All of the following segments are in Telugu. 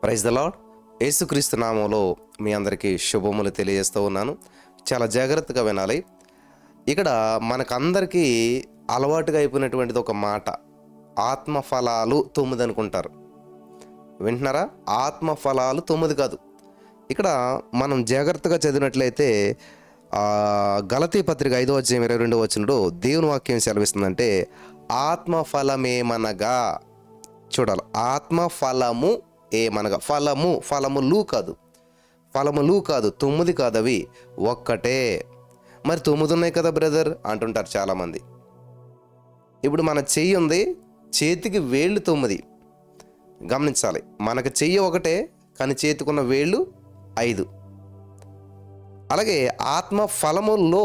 Praise the lord. యేసుక్రీస్తు నామంలో మీ అందరికీ శుభములు తెలియజేస్తూ ఉన్నాను. చాలా జాగ్రత్తగా వినాలి. ఇక్కడ మనకందరికీ అలవాటుగా అయిపోయినటువంటిది ఒక మాట, ఆత్మఫలాలు 9 అనుకుంటారు. వింటున్నారా? ఆత్మఫలాలు 9 కాదు. ఇక్కడ మనం జాగ్రత్తగా చదివినట్లయితే గలతీ పత్రిక 5వ అధ్యాయం 22వ వచనంలో దేవుని వాక్యం సెలవిస్తుందంటే, ఆత్మఫలమేమనగా, చూడాలి, ఆత్మఫలము ఏమనగా, ఫలములు కాదు, 9 కాదు, అవి ఒక్కటే. మరి 9 ఉన్నాయి కదా బ్రదర్ అంటుంటారు చాలామంది. ఇప్పుడు మన చెయ్యి ఉంది, చేతికి వేళ్ళు 9. గమనించాలి, మనకు చెయ్యి ఒకటే కానీ చేతికున్న వేళ్ళు 5. అలాగే ఆత్మ ఫలముల్లో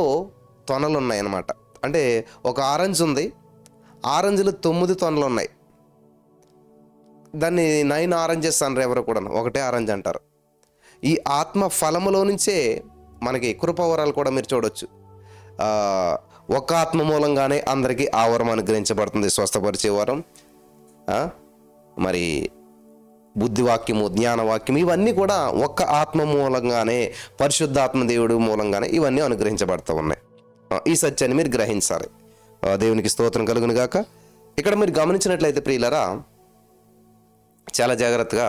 తొనలు ఉన్నాయన్నమాట. అంటే ఒక ఆరెంజ్ ఉంది, ఆరెంజ్లో 9 తొనలు ఉన్నాయి. దాన్ని 9 ఆరెంజెస్ అనరు ఎవరు కూడా, ఒకటే ఆరెంజ్ అంటారు. ఈ ఆత్మ ఫలములో నుంచే మనకి కృపావరాలు కూడా మీరు చూడవచ్చు. ఒక ఆత్మ మూలంగానే అందరికీ ఆ వరం అనుగ్రహించబడుతుంది, స్వస్థపరిచే వరం, మరి బుద్ధివాక్యము, జ్ఞానవాక్యం, ఇవన్నీ కూడా ఒక్క ఆత్మ మూలంగానే, పరిశుద్ధాత్మ దేవుడు మూలంగానే ఇవన్నీ అనుగ్రహించబడుతూ ఉన్నాయి. ఈ సత్యాన్ని మీరు గ్రహించాలి. దేవునికి స్తోత్రం కలుగును గాక. ఇక్కడ మీరు గమనించినట్లయితే ప్రియులరా, చాలా జాగ్రత్తగా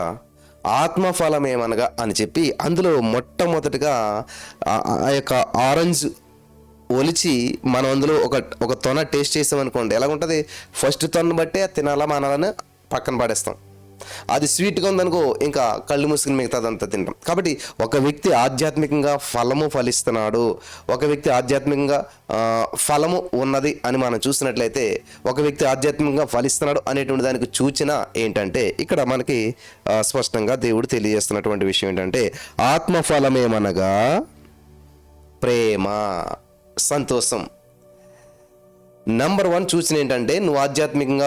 ఆత్మఫలం ఏమనగా అని చెప్పి అందులో మొట్టమొదటిగా ఆ యొక్క ఆరెంజ్ ఒలిచి మనం అందులో ఒక తొన టేస్ట్ చేసామనుకోండి, ఎలాగుంటుంది? ఫస్ట్ తొనను బట్టే తినాలా మానాలని పక్కన పడేస్తాం. అది స్వీట్గా ఉందనుకో ఇంకా కళ్ళు మూసుకుని మిగతాదంతా తింటాం. కాబట్టి ఒక వ్యక్తి ఆధ్యాత్మికంగా ఫలము ఫలిస్తున్నాడు, ఒక వ్యక్తి ఆధ్యాత్మికంగా ఫలము ఉన్నది అని మనం చూసినట్లయితే, ఒక వ్యక్తి ఆధ్యాత్మికంగా ఫలిస్తున్నాడు అనేటువంటి దానికి సూచన ఏంటంటే, ఇక్కడ మనకి స్పష్టంగా దేవుడు తెలియజేస్తున్నటువంటి విషయం ఏంటంటే, ఆత్మఫలమేమనగా ప్రేమ, సంతోషం. నంబర్ 1 సూచన ఏంటంటే, నువ్వు ఆధ్యాత్మికంగా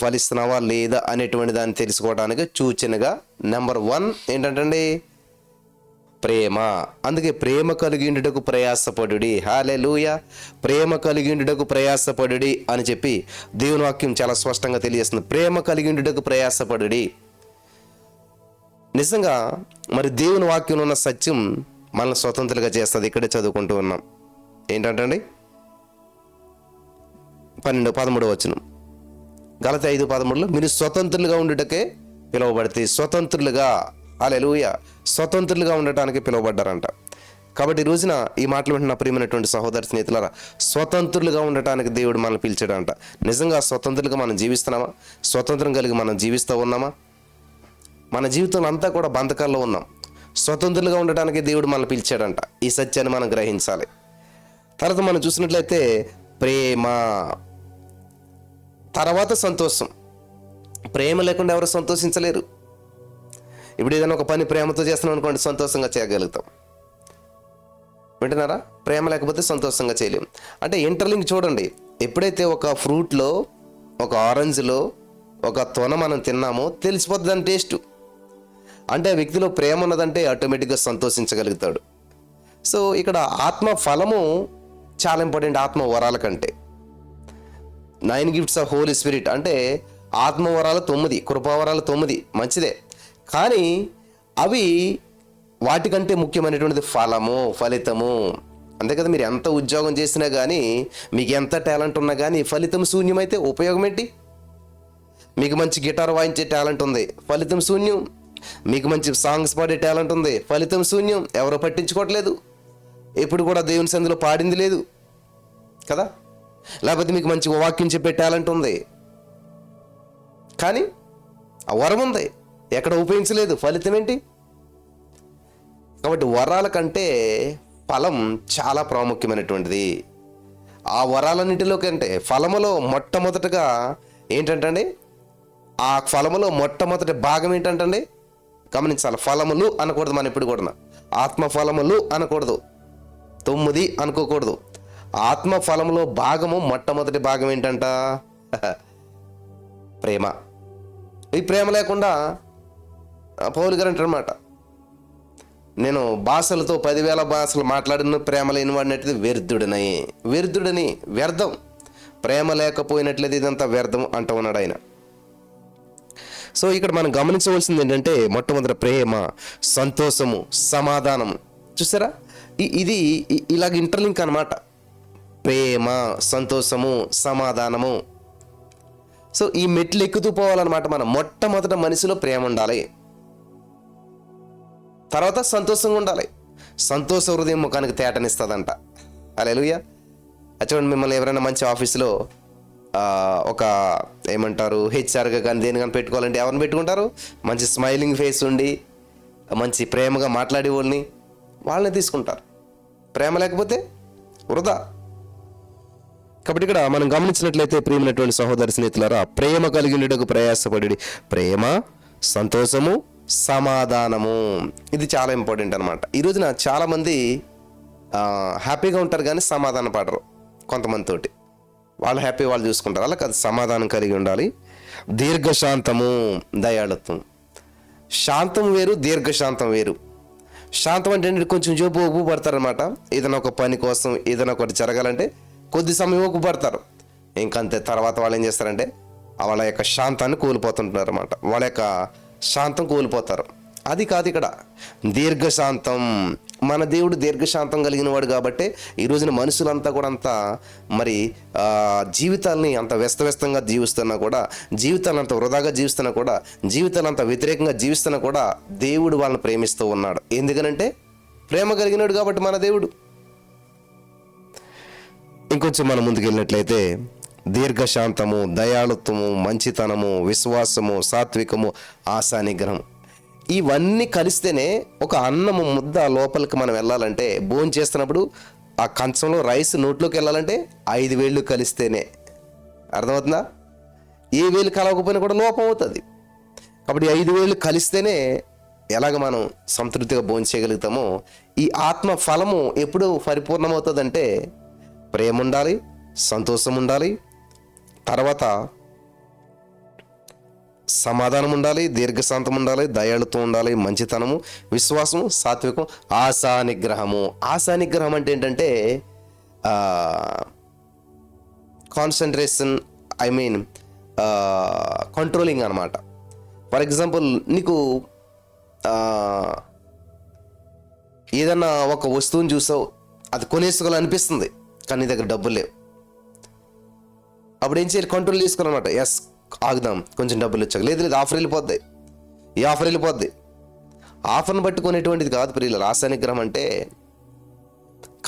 ఫలిస్తున్నావా లేదా అనేటువంటి దాన్ని తెలుసుకోవడానికి సూచనగా నెంబర్ 1 ఏంటంటే ప్రేమ. అందుకే ప్రేమ కలిగిండుటకు ప్రయాసపడుడి. హల్లెలూయా. ప్రేమ కలిగిండుటకు ప్రయాసపడుడి అని చెప్పి దేవుని వాక్యం చాలా స్పష్టంగా తెలియజేస్తుంది. ప్రేమ కలిగిండుటకు ప్రయాసపడుడి. నిజంగా మరి దేవుని వాక్యంలో ఉన్న సత్యం మనల్ని స్వతంత్రులుగా చేస్తుంది. ఇక్కడే చదువుకుంటూ ఉన్నాం. ఏంటంటే 13వ వచనం, గలతీ 5:13లో మీరు స్వతంత్రులుగా ఉండుటకే పిలువబడితే, స్వతంత్రులుగా, హల్లెలూయా, స్వతంత్రులుగా ఉండటానికి పిలువబడ్డారంట. కాబట్టి ఈ రోజున ఈ మాటలు వింటున్న ప్రియమైనటువంటి సహోదర స్నేహితులారా, స్వతంత్రులుగా ఉండటానికి దేవుడు మనల్ని పిలిచాడంట. నిజంగా స్వతంత్రులుగా మనం జీవిస్తున్నామా? స్వతంత్రం కలిగి మనం జీవిస్తూ ఉన్నామా? మన జీవితంలో అంతా కూడా బంధకాల్లో ఉన్నాం. స్వతంత్రులుగా ఉండటానికి దేవుడు మనల్ని పిలిచాడంట. ఈ సత్యాన్ని మనం గ్రహించాలి. తర్వాత మనం చూసినట్లయితే ప్రేమ, తర్వాత సంతోషం. ప్రేమ లేకుండా ఎవరు సంతోషించలేరు. ఇప్పుడు ఏదైనా ఒక పని ప్రేమతో చేస్తున్నాం అనుకోండి, సంతోషంగా చేయగలుగుతాం. వింటున్నారా? ప్రేమ లేకపోతే సంతోషంగా చేయలేము. అంటే ఇంటర్లింక్ చూడండి. ఎప్పుడైతే ఒక ఫ్రూట్లో, ఒక ఆరెంజ్లో ఒక తొన మనం తిన్నామో తెలిసిపోతుంది దాని టేస్ట్. అంటే ఆ వ్యక్తిలో ప్రేమ ఉన్నదంటే ఆటోమేటిక్గా సంతోషించగలుగుతాడు. సో ఇక్కడ ఆత్మ ఫలము చాలా ఇంపార్టెంట్ ఆత్మ వరాల కంటే. 9 గిఫ్ట్స్ ఆఫ్ హోలీ స్పిరిట్ అంటే ఆత్మవరాలు 9, కృపావరాలు 9, మంచిదే. కానీ అవి వాటికంటే ముఖ్యమైనటువంటిది ఫలితము. అంతే కదా. మీరు ఎంత ఉద్యోగం చేసినా కానీ, మీకు ఎంత టాలెంట్ ఉన్నా కానీ ఫలితం శూన్యమైతే ఉపయోగం ఏంటి? మీకు మంచి గిటార్ వాయించే టాలెంట్ ఉంది, ఫలితం శూన్యం. మీకు మంచి సాంగ్స్ పాడే టాలెంట్ ఉంది, ఫలితం శూన్యం. ఎవరో పట్టించుకోవట్లేదు. ఎప్పుడు కూడా దేవుని సందులో పాడింది లేదు కదా. లేకపోతే మీకు మంచి వాక్యం చెప్పే టాలెంట్ ఉంది, కానీ ఆ వరం ఉంది, ఎక్కడ ఉపయోగించలేదు, ఫలితం ఏంటి? కాబట్టి వరాల కంటే ఫలం చాలా ప్రాముఖ్యమైనటువంటిది. ఆ వరాలన్నింటిలో కంటే ఫలములో మొట్టమొదటిగా ఏంటంటే, ఆ ఫలములో మొట్టమొదటి భాగం ఏంటంటే, గమనించాలి, ఫలములు అనకూడదు. మనం ఇప్పుడు కూడా ఆత్మ ఫలములు అనకూడదు, 9 అనుకోకూడదు. ఆత్మ ఫలంలో భాగము, మొట్టమొదటి భాగం ఏంటంట? ప్రేమ. ఈ ప్రేమ లేకుండా పౌలు గారు అంటారన్నమాట, నేను భాషలతో 10,000 భాషలు మాట్లాడిన ప్రేమ లేని వాడినట్లయితే వ్యర్థుడని, వ్యర్థం. ప్రేమ లేకపోయినట్లయితే ఇదంతా వ్యర్థం అంటూ ఉన్నాడు ఆయన. సో ఇక్కడ మనం గమనించవలసింది ఏంటంటే మొట్టమొదటి ప్రేమ, సంతోషము, సమాధానము. చూసారా, ఇది ఇలాగ ఇంటర్లింక్ అన్నమాట. ప్రేమ, సంతోషము, సమాధానము. సో ఈ మెట్లు ఎక్కుతూ పోవాలన్నమాట. మనం మొట్టమొదట మనిషిలో ప్రేమ ఉండాలి, తర్వాత సంతోషంగా ఉండాలి. సంతోష హృదయం ముఖానికి తేటనిస్తుందంట. హల్లెలూయా. చూడండి, మిమ్మల్ని ఎవరైనా మంచి ఆఫీసులో ఒక ఏమంటారు హెచ్ఆర్గా కానీ దేని కానీ పెట్టుకోవాలంటే ఎవరిని పెట్టుకుంటారు? మంచి స్మైలింగ్ ఫేస్ ఉండి మంచి ప్రేమగా మాట్లాడే వాళ్ళని తీసుకుంటారు. ప్రేమ లేకపోతే వృధా. కాబట్టి ఇక్కడ మనం గమనించినట్లయితే ప్రియమైనటువంటి సహోదరి స్నేహితులారా, ప్రేమ కలిగినటకు ప్రయాసపడి, ప్రేమ, సంతోషము, సమాధానము, ఇది చాలా ఇంపార్టెంట్ అనమాట. ఈ రోజున చాలామంది హ్యాపీగా ఉంటారు కానీ సమాధాన పడరు. కొంతమందితోటి వాళ్ళు హ్యాపీ వాళ్ళు చూసుకుంటారు, అలా కాదు. సమాధానం కలిగి ఉండాలి. దీర్ఘశాంతము, దయాళుత్వం. శాంతం వేరు, దీర్ఘశాంతం వేరు. శాంతం అంటే కొంచెం సేపు ఒప్పు పడతారనమాట. ఏదైనా ఒక పని కోసం ఏదైనా ఒకటి జరగాలంటే కొద్ది సమయం ఒప్పు పడతారు. ఇంకంతే, తర్వాత వాళ్ళు ఏం చేస్తారంటే వాళ్ళ యొక్క శాంతాన్ని కోల్పోతుంటారు అనమాట. వాళ్ళ యొక్క శాంతం కోల్పోతారు. అది కాదు ఇక్కడ దీర్ఘశాంతం. మన దేవుడు దీర్ఘశాంతం కలిగిన వాడు కాబట్టి ఈ రోజున మనుషులంతా కూడా అంత మరి జీవితాల్ని అంత వ్యస్తవ్యస్తంగా జీవిస్తున్నా కూడా, జీవితాలు అంత వృధాగా జీవిస్తున్నా కూడా, జీవితాలు అంత వ్యతిరేకంగా జీవిస్తున్నా కూడా దేవుడు వాళ్ళని ప్రేమిస్తూ ఉన్నాడు. ఎందుకనంటే ప్రేమ కలిగినాడు కాబట్టి మన దేవుడు. ఇంకొంచెం మనం ముందుకు వెళ్ళినట్లయితే దీర్ఘశాంతము, దయాళుత్వము, మంచితనము, విశ్వాసము, సాత్వికము, ఆశా నిగ్రహం, ఇవన్నీ కలిస్తేనే ఒక అన్నము ముద్ద లోపలికి మనం వెళ్ళాలంటే, భోజనం చేస్తున్నప్పుడు ఆ కంచంలో రైస్ నోట్లోకి వెళ్ళాలంటే 5 వేళ్ళు కలిస్తేనే. అర్థమవుతుందా? ఏ వేలు కలవకపోయినా కూడా లోపం అవుతుంది. కాబట్టి 5 వేళ్ళు కలిస్తేనే ఎలాగ మనం సంతృప్తిగా భోజనం చేయగలుగుతామో, ఈ ఆత్మ ఫలము ఎప్పుడు పరిపూర్ణమవుతుందంటే ప్రేమ ఉండాలి, సంతోషం ఉండాలి, తర్వాత సమాధానం ఉండాలి, దీర్ఘశాంతం ఉండాలి, దయాళుత్వం ఉండాలి, మంచితనము, విశ్వాసము, సాత్వికం, ఆశా నిగ్రహము. ఆశా నిగ్రహం అంటే ఏంటంటే కాన్సన్ట్రేషన్, కంట్రోలింగ్ అనమాట. ఫర్ ఎగ్జాంపుల్, నీకు ఏదన్నా ఒక వస్తువుని చూసావు, అది కొనేసుకోవాలనిపిస్తుంది కానీ నీ దగ్గర డబ్బులు లేవు. అప్పుడు ఏం చేయాలి? కంట్రోల్ చేసుకోవాలన్నమాట. ఎస్, ఆగుదాం, కొంచెం డబ్బులు ఇచ్చాక. లేదు ఆఫర్ వెళ్ళిపోద్ది, ఈ ఆఫర్ వెళ్ళిపోద్ది. ఆఫర్ని పట్టుకునేటువంటిది కాదు ప్రియుల ఆశా నిగ్రహం అంటే.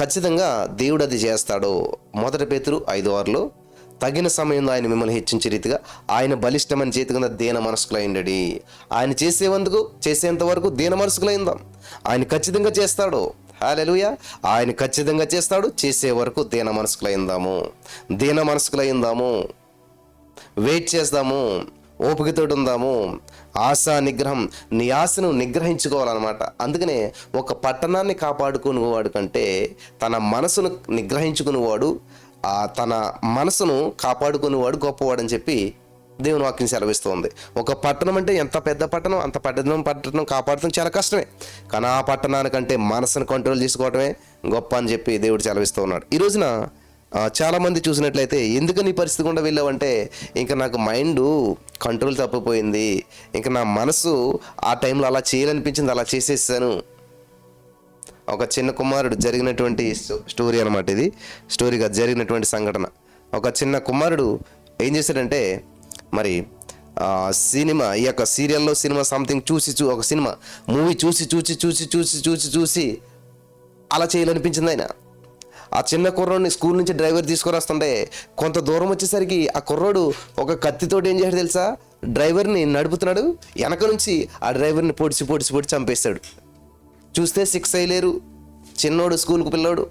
ఖచ్చితంగా దేవుడు అది చేస్తాడు. 1 పేతురు 5:6 తగిన సమయంలో ఆయన మిమ్మల్ని హెచ్చించే రీతిగా ఆయన బలిష్టమైన చేతి కింద దీన మనస్కులైండడి. ఆయన చేసేంత వరకు దీన మనస్కులైందాం. ఆయన ఖచ్చితంగా చేస్తాడు. హల్లెలూయా. ఆయన ఖచ్చితంగా చేస్తాడు. చేసే వరకు దీన మనస్కులైందాము, వెయిట్ చేద్దాము, ఓపికతోటి ఉందాము. ఆశా నిగ్రహం, నీ ఆశను నిగ్రహించుకోవాలన్నమాట. అందుకనే ఒక పట్టణాన్ని కాపాడుకునేవాడు కంటే తన మనసును నిగ్రహించుకునేవాడు, తన మనసును కాపాడుకునేవాడు గొప్పవాడని చెప్పి దేవుని వాక్యం సెలవిస్తుంది. ఒక పట్టణం అంటే ఎంత పెద్ద పట్టణం, అంత పట్టణం కాపాడటం చాలా కష్టమే. కానీ ఆ పట్టణానికంటే మనసును కంట్రోల్ చేసుకోవటమే గొప్ప అని చెప్పి దేవుడు సెలవిస్తూ ఉన్నాడు. ఈ రోజున చాలామంది చూసినట్లయితే, ఎందుకని ఈ పరిస్థితి గుండా వెళ్ళావంటే, ఇంకా నాకు మైండ్ కంట్రోల్ తప్పిపోయింది, ఇంకా నా మనసు ఆ టైంలో అలా చేయాలనిపించింది, అలా చేసేసాను. ఒక చిన్న కుమారుడు జరిగినటువంటి స్టోరీ అనమాట. ఇది స్టోరీగా జరిగినటువంటి సంఘటన. ఒక చిన్న కుమారుడు ఏం చేశాడంటే, మరి సినిమా, ఈ యొక్క సీరియల్లో సినిమా సంథింగ్ ఒక సినిమా మూవీ చూసి అలా చేయాలనిపించింది ఆయన. ఆ చిన్న కుర్రోడిని స్కూల్ నుంచి డ్రైవర్ తీసుకొని వస్తుంటే కొంత దూరం వచ్చేసరికి ఆ కుర్రోడు ఒక కత్తితోటి ఏం చేశాడు తెలుసా? డ్రైవర్ని నడుపుతున్నాడు, వెనక నుంచి ఆ డ్రైవర్ని పొడిచి చంపేస్తాడు. చూస్తే 6 అయ్యలేరు, చిన్నోడు, స్కూల్కి పిల్లోడు,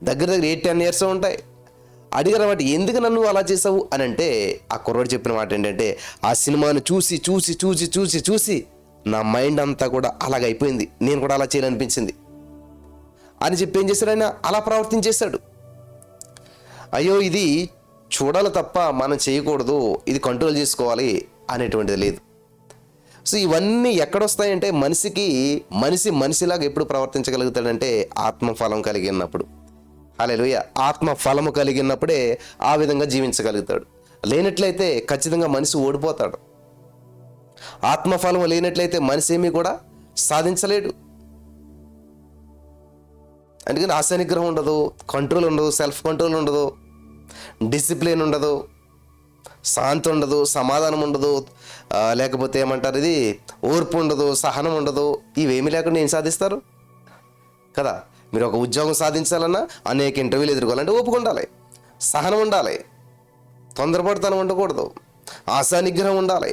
దగ్గర 8-10 ఇయర్స్ ఉంటాయి. అడిగారు అన్నమాట, ఎందుకు నన్ను అలా చేసావు అని అంటే, ఆ కుర్రోడు చెప్పిన మాట ఏంటంటే, ఆ సినిమాను చూసి నా మైండ్ అంతా కూడా అలాగైపోయింది, నేను కూడా అలా చేయాలనిపించింది అని చెప్పి ఏం చేశాడు ఆయన? అలా ప్రవర్తించేశాడు. అయ్యో, ఇది చూడాలి తప్ప మనం చేయకూడదు, ఇది కంట్రోల్ చేసుకోవాలి అనేటువంటిది లేదు. సో ఇవన్నీ ఎక్కడొస్తాయంటే, మనిషిలాగా ఎప్పుడు ప్రవర్తించగలుగుతాడంటే ఆత్మఫలం కలిగినప్పుడు. హల్లెలూయా. ఆత్మఫలము కలిగినప్పుడే ఆ విధంగా జీవించగలుగుతాడు. లేనట్లయితే ఖచ్చితంగా మనిషి ఓడిపోతాడు. ఆత్మఫలం లేనట్లయితే మనిషి ఏమీ కూడా సాధించలేడు. అందుకని ఆశానిగ్రహం ఉండదు, కంట్రోల్ ఉండదు, సెల్ఫ్ కంట్రోల్ ఉండదు, డిసిప్లిన్ ఉండదు, శాంతి ఉండదు, సమాధానం ఉండదు, లేకపోతే ఏమంటారు ఇది ఓర్పు ఉండదు, సహనం ఉండదు. ఇవేమీ లేకుండా ఏం సాధిస్తారు కదా. మీరు ఒక ఉద్యోగం సాధించాలన్నా అనేక ఇంటర్వ్యూలు ఎదుర్కోవాలంటే ఓపిక ఉండాలి, సహనం ఉండాలి, తొందరపడతనం ఉండకూడదు, ఆశానిగ్రహం ఉండాలి.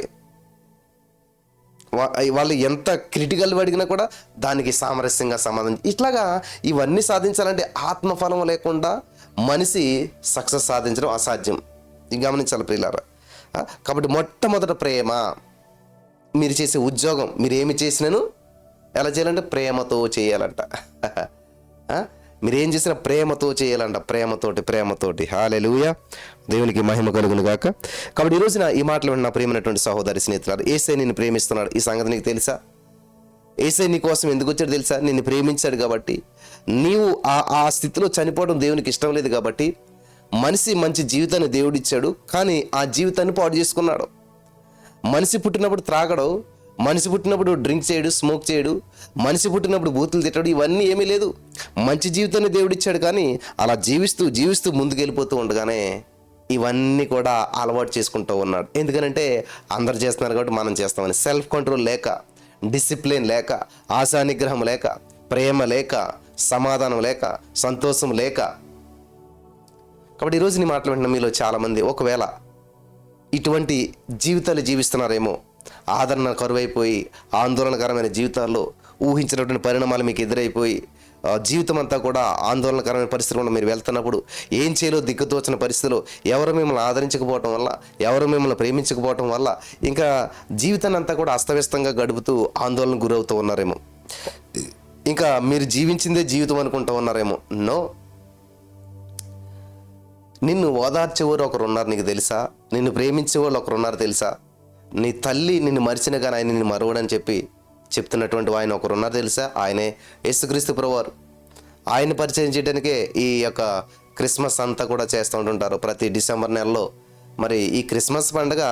వాళ్ళు ఎంత క్రిటికల్ అడిగినా కూడా దానికి సామరస్యంగా సమాధానం. ఇట్లాగా ఇవన్నీ సాధించాలంటే ఆత్మఫలం లేకుండా మనిషి సక్సెస్ సాధించడం అసాధ్యం. ఇది గమనించాలి ప్రియులారా. కాబట్టి మొట్టమొదట ప్రేమ. మీరు చేసే ఉద్యోగం మీరు ఏమి చేసినాను ఎలా చేయాలంటే ప్రేమతో చేయాలంట. మీరేం చేసినా ప్రేమతో చేయాలంట, ప్రేమతోటి. హల్లెలూయా, దేవునికి మహిమ కలుగును గాక. కాబట్టి ఈ రోజున ఈ మాటలు విన్న ప్రియమైనటువంటి సహోదరి స్నేహితులారు, యేసయ్య నిన్ను ప్రేమిస్తున్నాడు. ఈ సంగతి నీకు తెలుసా? యేసయ్య నీ కోసం ఎందుకు వచ్చాడు తెలుసా? నిన్ను ప్రేమించాడు కాబట్టి. నీవు ఆ స్థితిలో చనిపోవడం దేవునికి ఇష్టం లేదు కాబట్టి మనిషి మంచి జీవితాన్ని దేవుడిచ్చాడు, కానీ ఆ జీవితాన్ని పాడు చేసుకున్నాడు. మనిషి పుట్టినప్పుడు త్రాగడు, మనిషి పుట్టినప్పుడు డ్రింక్ చేయడు, స్మోక్ చేయడు, మనిషి పుట్టినప్పుడు బూతులు తిట్టడు, ఇవన్నీ ఏమీ లేదు. మంచి జీవితాన్ని దేవుడిచ్చాడు, కానీ అలా జీవిస్తూ ముందుకెళ్ళిపోతూ ఉండగానే ఇవన్నీ కూడా అలవాటు చేసుకుంటూ ఉన్నాడు. ఎందుకనంటే అందరు చేస్తున్నారు కాబట్టి మనం చేస్తామని. సెల్ఫ్ కంట్రోల్ లేక, డిసిప్లిన్ లేక, ఆశానిగ్రహం లేక, ప్రేమ లేక, సమాధానం లేక, సంతోషం లేక. కాబట్టి ఈరోజు నీ మాటలు వింటున్న మీలో చాలామంది ఒకవేళ ఇటువంటి జీవితాలు జీవిస్తున్నారేమో, ఆదరణ కరువైపోయి ఆందోళనకరమైన జీవితాల్లో ఊహించినటువంటి పరిణామాలు మీకు ఎదురైపోయి జీవితం అంతా కూడా ఆందోళనకరమైన పరిస్థితుల్లో మీరు వెళ్తున్నప్పుడు ఏం చేయాలో దిక్కుతోచిన పరిస్థితుల్లో ఎవరు మిమ్మల్ని ఆదరించకపోవటం వల్ల, ఎవరు మిమ్మల్ని ప్రేమించకపోవటం వల్ల ఇంకా జీవితాన్ని అంతా కూడా అస్తవ్యస్తంగా గడుపుతూ ఆందోళనకు గురవుతూ ఉన్నారేమో. ఇంకా మీరు జీవించిందే జీవితం అనుకుంటూ ఉన్నారేమో. నో, నిన్ను ఓదార్చేవారు ఒకరు ఉన్నారు, నీకు తెలుసా? నిన్ను ప్రేమించేవాళ్ళు ఒకరు ఉన్నారు, తెలుసా? నీ తల్లి నిన్ను మరిచిన కానీ ఆయన నిన్ను మరవడని చెప్తున్నటువంటి ఆయన ఒకరు ఉన్నారు, తెలుసా? ఆయనే యేసుక్రీస్తు ప్రభువారు. ఆయన పరిచయం చేయడానికే ఈ యొక్క క్రిస్మస్ అంతా కూడా చేస్తూ ఉంటుంటారు ప్రతి డిసెంబర్ నెలలో. మరి ఈ క్రిస్మస్ పండుగ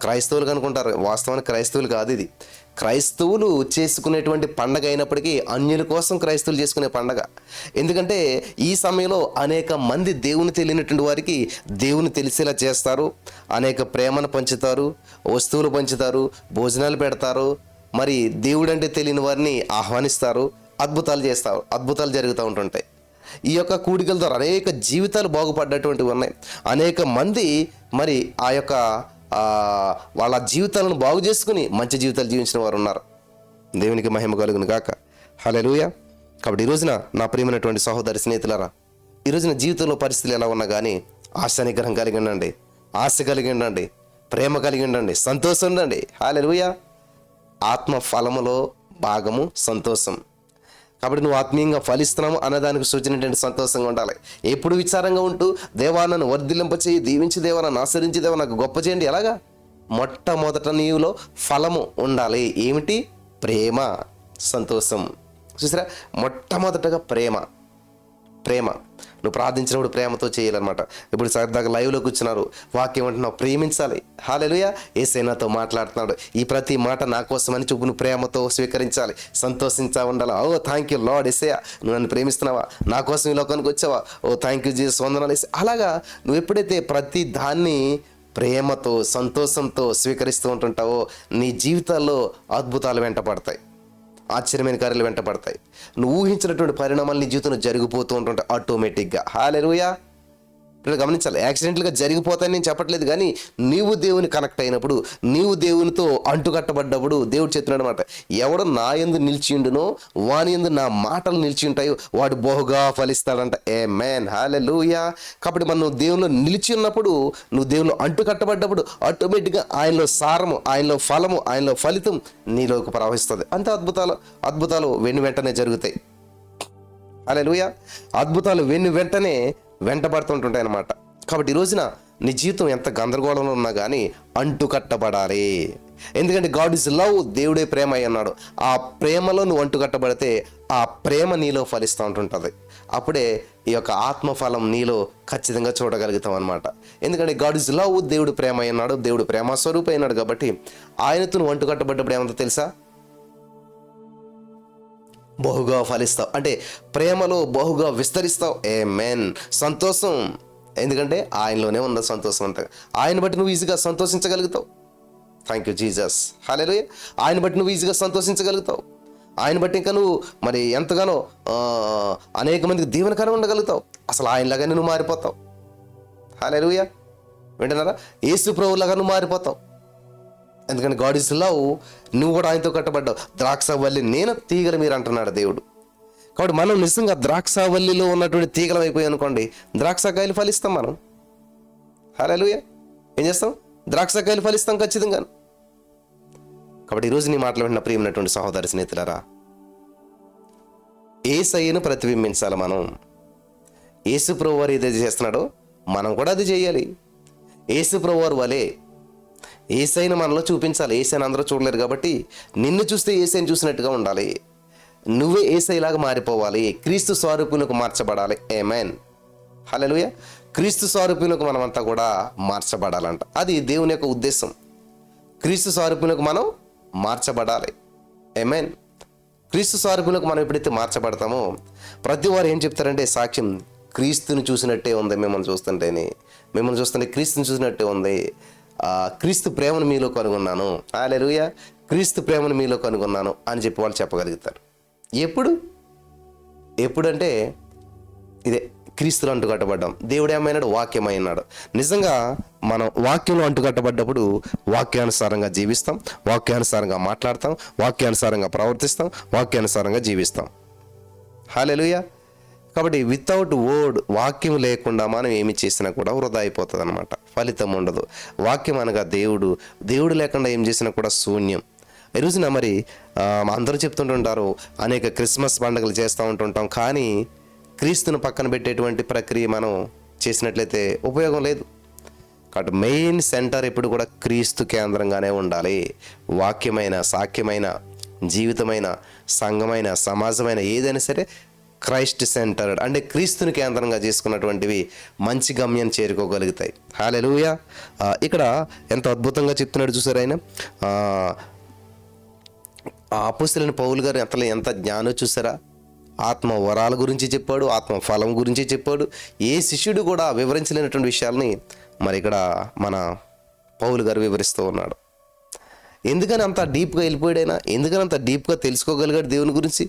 క్రైస్తవులు అనుకుంటారు, వాస్తవానికి క్రైస్తవులు కాదు. ఇది క్రైస్తవులు చేసుకునేటువంటి పండగ అయినప్పటికీ అన్యుల కోసం క్రైస్తవులు చేసుకునే పండగ. ఎందుకంటే ఈ సమయంలో అనేక మంది దేవుని తెలియనటువంటి వారికి దేవుని తెలిసేలా చేస్తారు, అనేక ప్రేమను పంచుతారు, వస్తువులు పంచుతారు, భోజనాలు పెడతారు, మరి దేవుడు అంటే తెలియని వారిని ఆహ్వానిస్తారు, అద్భుతాలు చేస్తారు, అద్భుతాలు జరుగుతూ ఉంటుంటాయి. ఈ యొక్క కూడికల ద్వారా అనేక జీవితాలు బాగుపడ్డటువంటివి ఉన్నాయి. అనేక మంది మరి ఆ యొక్క వాళ్ళ జీవితాలను బాగు చేసుకుని మంచి జీవితాలు జీవించిన వారు ఉన్నారు. దేవునికి మహిమ కలుగును గాక. హల్లెలూయా. కాబట్టి ఈ రోజున నా ప్రియమైనటువంటి సహోదరి స్నేహితులారా, ఈ రోజున జీవితంలో పరిస్థితులు ఎలా ఉన్నా కానీ ఆశానిగ్రహం కలిగి ఉండండి, ఆశ కలిగి ఉండండి, ప్రేమ కలిగి ఉండండి, సంతోషం ఉండండి. హల్లెలూయా. ఆత్మ ఫలములో భాగము సంతోషం. కాబట్టి నువ్వు ఆత్మీయంగా ఫలిస్తున్నావు అన్నదానికి సూచన ఏంటంటే సంతోషంగా ఉండాలి. ఎప్పుడు విచారంగా ఉంటూ దేవా నన్ను వర్ధిల్లింపచేయి, దీవించి దేవా నన్ను ఆశ్రయించి దేవా నాకు గొప్ప చేయండి. ఎలాగా? మొట్టమొదట నీవులో ఫలము ఉండాలి. ఏమిటి? ప్రేమ, సంతోషం. చూసారా, మొట్టమొదటగా ప్రేమ. నువ్వు ప్రార్థించినప్పుడు ప్రేమతో చేయాలన్నమాట. ఇప్పుడు సరదాగా లైవ్లో కూర్చున్నారు, వాక్యం అంటున్నావు, ప్రేమించాలి. హల్లెలూయా. యేసయ్య నాతో మాట్లాడుతున్నాడు, ఈ ప్రతి మాట నా కోసం అని చెప్పు నువ్వు ప్రేమతో స్వీకరించాలి, సంతోషించా ఉండాలి. ఓ థ్యాంక్ యూ లార్డ్ యేసయ్య, నువ్వు నన్ను ప్రేమిస్తున్నావా, నా కోసం ఈ లోకానికి వచ్చావా, ఓ థ్యాంక్ యూ జీసస్, వందనాలు యేసయ్య. అలాగా నువ్వు ఎప్పుడైతే ప్రతి దాన్ని ప్రేమతో సంతోషంతో స్వీకరిస్తూ ఉంటుంటావో నీ జీవితాల్లో అద్భుతాలు వెంటపడతాయి, ఆశ్చర్యమైన కార్యాలు వెంటపడతాయి. నువ్వు ఊహించినటువంటి పరిణామాలు నీ జీవితంలో జరిగిపోతూ ఉంటుంటాయి ఆటోమేటిక్గా. హల్లెలూయా. గమనించాలి, యాక్సిడెంట్లుగా జరిగిపోతాయని నేను చెప్పట్లేదు, కానీ నీవు దేవుని కనెక్ట్ అయినప్పుడు, నీవు దేవునితో అంటుకట్టబడ్డప్పుడు దేవుడు చెప్తున్నాడు అనమాట, ఎవడు నా యందు నిలిచిండునో వాని యందు నా మాటలు నిలిచి ఉంటాయో వాడు బహుగా ఫలిస్తాడంట. ఆమేన్. హల్లెలూయా. కాబట్టి మనం నువ్వు దేవునిలో నిలిచి ఉన్నప్పుడు, నువ్వు దేవునిలో అంటుకట్టబడ్డప్పుడు ఆటోమేటిక్గా ఆయనలో సారము, ఆయనలో ఫలము, ఆయనలో ఫలితం నీలోకి ప్రవహిస్తుంది. అంతే అద్భుతాలు వెంటనే జరుగుతాయి. హల్లెలూయా. అద్భుతాలు వెంటనే వెంటబడుతుంటుంటాయి అన్నమాట. కాబట్టి ఈ రోజున నీ జీవితం ఎంత గందరగోళంలో ఉన్నా కానీ అంటుకట్టబడాలి. ఎందుకంటే గాడ్ ఇస్ లవ్, దేవుడే ప్రేమ అయి ఉన్నాడు. ఆ ప్రేమలో నువ్వు అంటుకట్టబడితే ఆ ప్రేమ నీలో ఫలిస్తూ ఉంటుంటుంది. అప్పుడే ఈ యొక్క ఆత్మఫలం నీలో ఖచ్చితంగా చూడగలుగుతాం అనమాట. ఎందుకంటే గాడ్ ఇస్ లవ్, దేవుడు ప్రేమ అయి ఉన్నాడు, దేవుడు ప్రేమ స్వరూపం అయినాడు. కాబట్టి ఆయనతో నువ్వు అంటుకట్టబడ్డప్పుడు ఏమంతో తెలుసా? బహుగా ఫలిస్తావు, అంటే ప్రేమలో బహుగా విస్తరిస్తావు. ఆమేన్. సంతోషం, ఎందుకంటే ఆయనలోనే ఉన్న సంతోషం అంతా. ఆయన బట్టి నువ్వు ఈజీగా సంతోషించగలుగుతావు. Thank you Jesus. హల్లెలూయా. ఆయన బట్టి నువ్వు ఈజీగా సంతోషించగలుగుతావు. ఆయన బట్టి ఇంకా నువ్వు మరి ఎంతగానో అనేక మందికి దీవెనకరంగా ఉండగలుగుతావు. అసలు ఆయనలాగానే నువ్వు మారిపోతావు. హల్లెలూయా. వింటున్నారా? యేసు ప్రభువులాగా నువ్వు మారిపోతావు. ఎందుకంటే గాడ్ ఇస్ లవ్, నువ్వు కూడా ఆయనతో కట్టబడ్డావు. ద్రాక్షవల్లి నేను తీగలు మీరు అంటున్నాడు దేవుడు. కాబట్టి మనం నిజంగా ద్రాక్షవల్లిలో ఉన్నటువంటి తీగలం అయిపోయాయి అనుకోండి, ద్రాక్షకాయలు ఫలిస్తాం మనం. హల్లెలూయా. ఏం చేస్తాం? ద్రాక్షకాయలు ఫలిస్తాం ఖచ్చితంగా. కాబట్టి ఈరోజు నీ మాటలు విన్న ప్రియమైనటువంటి సహోదరి స్నేహితులారా, యేసయ్యను ప్రతిబింబించాలి మనం. యేసు ప్రభువారు ఏదైతే చేస్తున్నాడో మనం కూడా అది చేయాలి. యేసు ప్రభువారు వలే యేసయ్యను మనలో చూపించాలి. యేసయ్యను అందరూ చూడలేరు కాబట్టి నిన్ను చూస్తే యేసయ్యను చూసినట్టుగా ఉండాలి. నువ్వే యేసయ్యలాగా మారిపోవాలి. క్రీస్తు స్వరూపులకు మార్చబడాలి. ఆమేన్. హల్లెలూయా. క్రీస్తు స్వరూపులకు మనమంతా కూడా మార్చబడాలంట. అది దేవుని యొక్క ఉద్దేశం. క్రీస్తు స్వరూపులకు మనం మార్చబడాలి. ఆమేన్. క్రీస్తు స్వరూపులకు మనం ఎప్పుడైతే మార్చబడతామో ప్రతి వారు ఏం చెప్తారంటే సాక్ష్యం, క్రీస్తుని చూసినట్టే ఉంది మిమ్మల్ని చూస్తుంటేనే, మిమ్మల్ని చూస్తుంటే క్రీస్తుని చూసినట్టే ఉంది. క్రీస్తు ప్రేమను మీలో కనుగొన్నాను. హల్లెలూయా. క్రీస్తు ప్రేమను మీలో కనుగొన్నాను అని చెప్పి వాళ్ళు చెప్పగలుగుతారు. ఎప్పుడంటే ఇదే క్రీస్తులో అంటుకట్టబడ్డాం. దేవుడు ఏమైనాడు? వాక్యమైనాడు. నిజంగా మనం వాక్యంలో అంటుకట్టబడ్డప్పుడు వాక్యానుసారంగా జీవిస్తాం, వాక్యానుసారంగా మాట్లాడతాం, వాక్యానుసారంగా ప్రవర్తిస్తాం, వాక్యానుసారంగా జీవిస్తాం. హల్లెలూయా. కాబట్టి వితౌట్ వర్డ్, వాక్యం లేకుండా మనం ఏమి చేసినా కూడా వృధా అయిపోతుంది అనమాట. ఫలితం ఉండదు. వాక్యం అనగా దేవుడు, దేవుడు లేకుండా ఏం చేసినా కూడా శూన్యం. ఈ రోజున మరి అందరూ చెప్తుంటుంటారు, అనేక క్రిస్మస్ పండుగలు చేస్తూ ఉంటుంటాం, కానీ క్రీస్తును పక్కన పెట్టేటువంటి ప్రక్రియ మనం చేసినట్లయితే ఉపయోగం లేదు. కాబట్టి మెయిన్ సెంటర్ ఎప్పుడు కూడా క్రీస్తు కేంద్రంగానే ఉండాలి. వాక్యమైన, సాక్యమైన, జీవితమైన, సంఘమైన, సమాజమైన ఏదైనా సరే క్రైస్ట్ సెంటర్డ్, అంటే క్రీస్తుని కేంద్రంగా చేసుకున్నటువంటివి మంచి గమ్యం చేరుకోగలుగుతాయి. హల్లెలూయా. ఇక్కడ ఎంత అద్భుతంగా చెప్తున్నాడు చూసారు ఆయన. అపోస్తలుడైన పౌలు గారు ఎంత జ్ఞానం చూసారా. ఆత్మ వరాల గురించి చెప్పాడు, ఆత్మ ఫలం గురించి చెప్పాడు. ఏ శిష్యుడు కూడా వివరించలేనటువంటి విషయాల్ని మరి ఇక్కడ మన పౌలు గారు వివరిస్తూ ఉన్నాడు. ఎందుకని అంత డీప్గా వెళ్ళిపోయాడైనా, ఎందుకని అంత డీప్గా తెలుసుకోగలిగాడు దేవుని గురించి.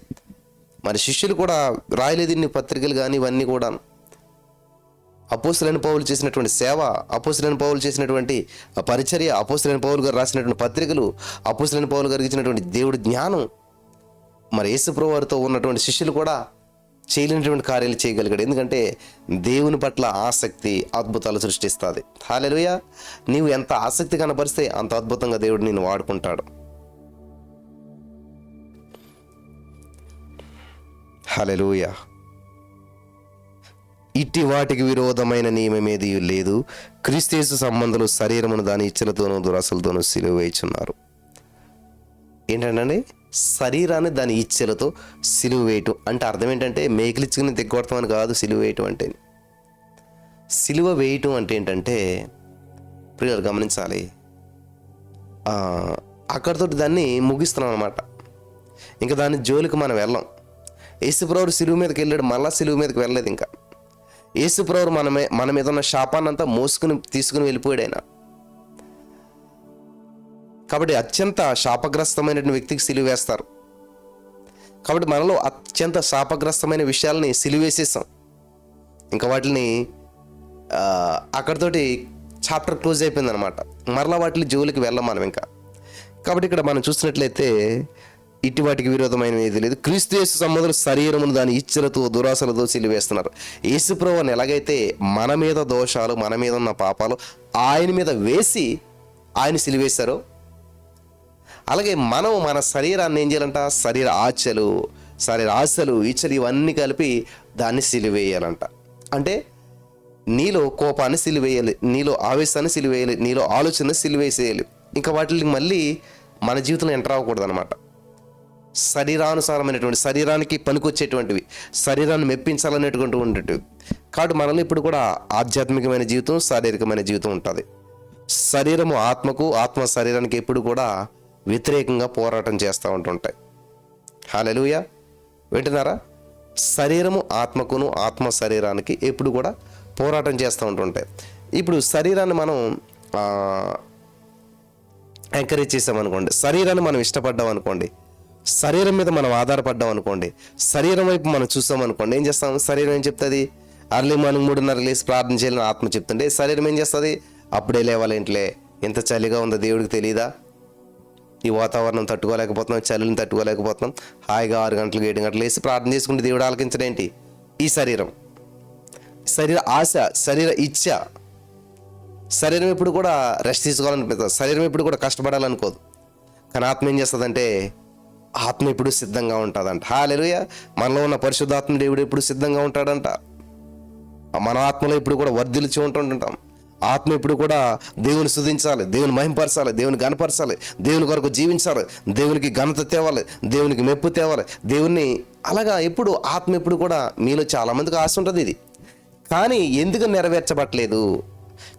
మరి శిష్యులు కూడా రాయలేదు ఇన్ని పత్రికలు కానీ ఇవన్నీ కూడా. అపోస్తలుడైన పౌలు చేసినటువంటి సేవ, అపోస్తలుడైన పౌలు చేసినటువంటి పరిచర్య, అపోస్తలుడైన పౌలు గారు రాసినటువంటి పత్రికలు, అపోస్తలుడైన పౌలు గారికి ఇచ్చినటువంటి దేవుడి జ్ఞానం, మరి యేసు ప్రభువు వారితో ఉన్నటువంటి శిష్యులు కూడా చేయలేనటువంటి కార్యాలు చేయగలిగాడు. ఎందుకంటే దేవుని పట్ల ఆసక్తి అద్భుతాలు సృష్టిస్తుంది. హల్లెలూయా. నీవు ఎంత ఆసక్తి కనపరిస్తే అంత అద్భుతంగా దేవుడు నిన్ను వాడుకుంటాడు. హల్లెలూయా. ఇట్టి వాటికి విరోధమైన నియమమేది లేదు. క్రీస్తు సంబంధులు శరీరమును దాని ఇచ్చలతోనూ దురాశలతోనూ సిలువ వేయుచున్నారు. ఏంటంటే శరీరాన్ని దాని ఇచ్చలతో సిలువ వేయటం అంటే అర్థం ఏంటంటే మేకలిచ్చుకుని దిగ్గొడతామని కాదు. సిలువ వేయటం అంటే, సిలువ వేయటం అంటే ఏంటంటే ప్రియులు గమనించాలి, అక్కడితో దాన్ని ముగిస్తున్నాం అనమాట. ఇంకా దాని జోలికి మనం వెళ్ళాం. యేసుప్రభువు సిలువ మీదకి వెళ్ళాడు, మళ్ళా సిలువ మీదకి వెళ్ళలేదు. ఇంకా యేసుప్రభువు మన మీద ఉన్న శాపాన్నంతా తీసుకుని వెళ్ళిపోయాడు ఆయన. కాబట్టి అత్యంత శాపగ్రస్తమైన వ్యక్తికి సిలువ వేస్తారు. కాబట్టి మనలో అత్యంత శాపగ్రస్తమైన విషయాలని సిలువేసేసాం. ఇంకా వాటిని అక్కడితోటి చాప్టర్ క్లోజ్ అయిపోయింది అనమాట. మరలా వాటి జోలికి వెళ్ళాం మనం ఇంకా. కాబట్టి ఇక్కడ మనం చూసినట్లయితే ఇటు వాటికి విరోధమైన ఏది లేదు. క్రీస్తు యేసు సంబంధులు శరీరమును దాని ఇచ్చలతో దురాశలతో సిలువేస్తున్నారు. యేసు ప్రభువుని ఎలాగైతే మన మీద దోషాలు, మన మీద ఉన్న పాపాలు ఆయన మీద వేసి ఆయన సిలువేశారో, అలాగే మనం మన శరీరాన్ని ఏం చేయాలంట, శరీర ఆశలు, ఇచ్చలు ఇవన్నీ కలిపి దాన్ని సిలువేయాలంట. అంటే నీలో కోపాన్ని సిలువేయాలి, నీలో ఆవేశాన్ని సిలువేయాలి, నీలో ఆలోచన సిలువేసేయాలి. ఇంకా వాటిని మళ్ళీ మన జీవితంలో ఎంటర్ అవ్వకూడదు అనమాట. శరీరానుసారమైనటువంటి, శరీరానికి పనికొచ్చేటువంటివి, శరీరాన్ని మెప్పించాలనేటువంటి ఉండేటివి. కాబట్టి మనలో ఇప్పుడు కూడా ఆధ్యాత్మికమైన జీవితం, శారీరకమైన జీవితం ఉంటుంది. శరీరము ఆత్మకు, ఆత్మ శరీరానికి ఎప్పుడు కూడా వ్యతిరేకంగా పోరాటం చేస్తూ ఉంటుంటాయి. హల్లెలూయా, వింటున్నారా? శరీరము ఆత్మకును, ఆత్మ శరీరానికి ఎప్పుడు కూడా పోరాటం చేస్తూ ఉంటుంటాయి. ఇప్పుడు శరీరాన్ని మనం ఎంకరేజ్ చేసామనుకోండి, శరీరాన్ని మనం ఇష్టపడ్డాం అనుకోండి, శరీరం మీద మనం ఆధారపడ్డాం అనుకోండి, శరీరం వైపు మనం చూసామనుకోండి, ఏం చేస్తాం? శరీరం ఏం చెప్తుంది? అర్లీ మార్నింగ్ 3:30 లేసి ప్రార్థన చేయాలని ఆత్మ చెప్తుంటే శరీరం ఏం చేస్తుంది? అప్పుడే లేవాలి, ఇంట్లో ఎంత చలిగా ఉందో దేవుడికి తెలియదా? ఈ వాతావరణం తట్టుకోలేకపోతున్నాం, చలిని తట్టుకోలేకపోతున్నాం, హాయిగా 6 గంటలు 7 గంటలు వేసి ప్రార్థన చేసుకుంటే దేవుడు ఆలకించడేంటి? ఈ శరీర ఆశ, శరీర ఇచ్ఛ. శరీరం ఎప్పుడు కూడా రెస్ట్ తీసుకోవాలనిపిస్తుంది, శరీరం ఎప్పుడు కూడా కష్టపడాలనుకోదు. కానీ ఆత్మ ఏం చేస్తుందంటే, ఆత్మ ఎప్పుడు సిద్ధంగా ఉంటుందంట. హల్లెలూయా. మనలో ఉన్న పరిశుద్ధాత్మ దేవుడు ఎప్పుడు సిద్ధంగా ఉంటాడంట. మన ఆత్మలో ఇప్పుడు కూడా వర్ధిల్చి ఉంటుంటాం. ఆత్మ ఇప్పుడు కూడా దేవుని స్తుతించాలి, దేవుని మహింపరచాలి, దేవుని గణపరచాలి, దేవుని కొరకు జీవించాలి, దేవునికి ఘనత తేవాలి, దేవునికి మెప్పు తేవాలి, దేవుణ్ణి అలాగా ఎప్పుడు ఆత్మ ఎప్పుడు కూడా మీలో చాలామందికి ఆశ ఉంటుంది. ఇది కానీ ఎందుకు నెరవేర్చబట్టలేదు?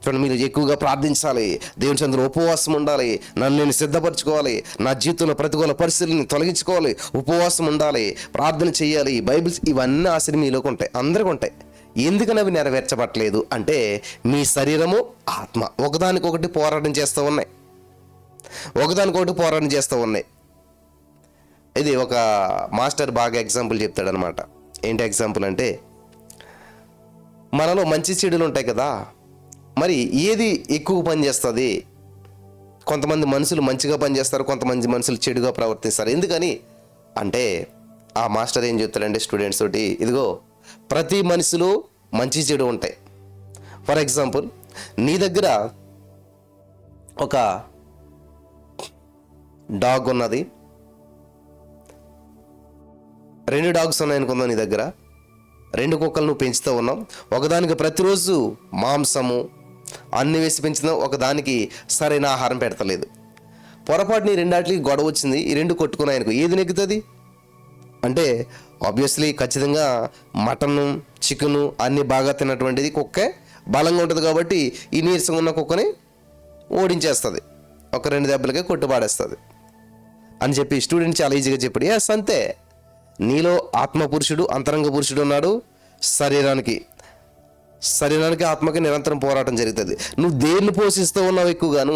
చూడండి, మీరు ఎక్కువగా ప్రార్థించాలి, దేవుని సందులో ఉపవాసం ఉండాలి, నన్ను నేను సిద్ధపరచుకోవాలి, నా జీవితంలో ప్రతికూల పరిస్థితులను తొలగించుకోవాలి, ఉపవాసం ఉండాలి, ప్రార్థన చేయాలి, బైబిల్స్, ఇవన్నీ ఆశలు మీలోకి ఉంటాయి, అందరికీ ఉంటాయి. ఎందుకని అవి నెరవేర్చబట్టలేదు అంటే, మీ శరీరము ఆత్మ ఒకదానికొకటి పోరాటం చేస్తూ ఉన్నాయి, ఒకదానికొకటి పోరాటం చేస్తూ ఉన్నాయి. ఇది ఒక మాస్టర్ బాగా ఎగ్జాంపుల్ చెప్తాడనమాట. ఏంటి ఎగ్జాంపుల్ అంటే, మనలో మంచి చెడులు ఉంటాయి కదా, మరి ఏది ఎక్కువ పనిచేస్తుంది? కొంతమంది మనుషులు మంచిగా పనిచేస్తారు, కొంతమంది మనుషులు చెడుగా ప్రవర్తిస్తారు. ఎందుకని అంటే, ఆ మాస్టర్ ఏం చెప్తాడంటే స్టూడెంట్స్ తోటి, ఇదిగో ప్రతి మనిషిలో మంచి చెడు ఉంటాయి. ఫర్ ఎగ్జాంపుల్, నీ దగ్గర ఒక డాగ్ ఉన్నది, 2 డాగ్స్ ఉన్నాయనుకుందాం నీ దగ్గర, 2 కుక్కలు నువ్వు పెంచుతూ ఉన్నావు. ఒకదానికి ప్రతిరోజు మాంసము అన్ని వేసి పెంచుతావు, ఒకదానికి సరైన ఆహారం పెడతలేదు. పొరపాటు నీ 2 గొడవ వచ్చింది, ఈ 2 కొట్టుకున్నాయనుకో, ఏది నెగ్గుతుంది అంటే ఆబ్వియస్లీ ఖచ్చితంగా మటను, చికెను అన్నీ బాగా తిన్నటువంటిది కుక్కే బలంగా ఉంటుంది. కాబట్టి ఈ నీరసంగా ఉన్న కుక్కని ఓడించేస్తుంది, ఒక 2 దెబ్బలకే కొట్టుపాడేస్తుంది అని చెప్పి స్టూడెంట్ చాలా ఈజీగా చెప్పాడు. ఎస్, అంతే. నీలో ఆత్మ పురుషుడు, అంతరంగ పురుషుడు ఉన్నాడు. శరీరానికి ఆత్మకి నిరంతరం పోరాటం జరుగుతుంది. నువ్వు దేన్ని పోషిస్తూ ఉన్నావు? ఎక్కువగాను